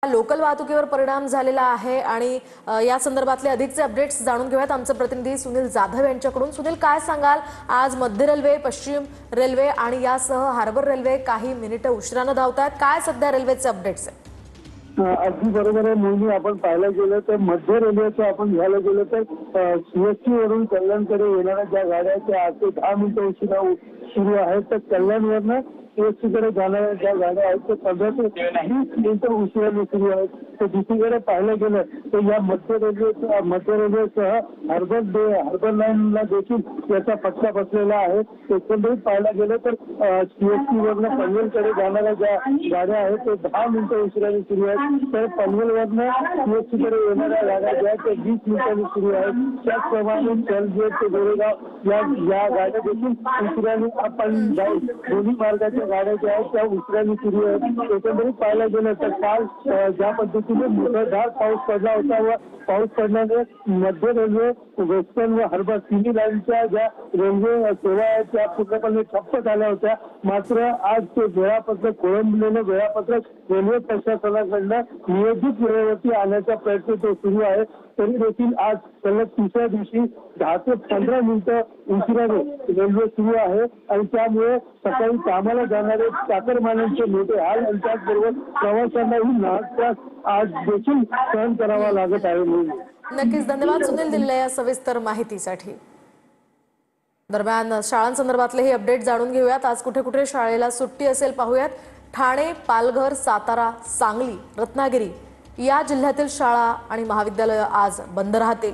Local वाहतुकीवर परिणाम झालेला आहे आणि या संदर्भातले अधिकचे अपडेट्स जाणून घेऊयात आमचे प्रतिनिधी सुनील जाधव यांच्याकडून। सुनील, काय सांगाल? आज मध्य रेल्वे, पश्चिम रेल्वे आणि यासह हार्बर रेल्वे काही मिनिटं उशिराने धावतात, काय सध्या रेल्वेचे अपडेट्स आहेत? अगदी बरोबर आहे मोहिनी, आपण पाहायला गेलं तर मध्य रेल्वेचं आपण घ्यायला गेलं तर सीएसटी वरून कल्याणकडे येणाऱ्या ज्या गाड्या आहेत त्या 8 ते 10 मिनिटं उशिरा सुरू आहेत, तर कल्याणवरनं सीएसटी कडे जाणाऱ्या ज्या गाड्या आहेत त्या 15 ते 20 मिनिटं उशिराने सुरू आहेत। तर दुसरीकडे पाहायला गेलं तर या मध्य रेल्वेसह हार्बर लाईनला देखील याचा फटका बसलेला आहे। एकंदरीत पाहायला गेलं तर सीएसटी वरनं पनवेलकडे जाणाऱ्या ज्या गाड्या आहेत ते 10 मिनिटं उशिराने सुरू आहेत, तर पनवेलवरनं सीएसटी कडे येणाऱ्या गाड्या ज्या आहेत त्या 20 मिनिटांनी सुरू आहेत। त्याचप्रमाणे चर्चगेट ते गोरेगाव या गाड्या देखील उशिराने आपण दोन्ही मार्गाच्या गाड्या ज्या आहेत त्या उशिराने सुरू आहेत। एकंदरीत पाहायला गेलं तर काल ज्या पद्धतीने मुसळधार पाऊस पडला होता व पाऊस पडल्याने मध्य रेल्वे, वेस्टर्न व हार्बर तिन्ही लाईनच्या ज्या रेल्वे सेवा आहेत त्या पूर्णपणे ठप्प झाल्या होत्या। मात्र आज ते वेळापत्रक खोळंबलेलं वेळापत्रक रेल्वे प्रशासनाकडनं नियोजित वेळेवरती आणण्याचा प्रयत्न तो सुरू आहे। तरी देखील आज सलग तिसऱ्या दिवशी 10 ते 15 मिनिटं उशिराने रेल्वे सुरू आहे आणि त्यामुळे सकाळी कामाला जाणारे चाकरमान्यांचे मोठे हाल आणि त्याचबरोबर प्रवाशांनाही नाहक त्रास आज देखील सहन करावा लागत आहे। नक्कीच, धन्यवाद सुनील दिलेल्या या सविस्तर माहितीसाठी। दरम्यान शाळांसंदर्भातले हे अपडेट जाणून घेऊयात। आज कुठे कुठे शाळेला सुट्टी असेल पाहूयात। ठाणे, पालघर, सातारा, सांगली, रत्नागिरी या जिल्ह्यातील शाळा आणि महाविद्यालय आज बंद राहतील।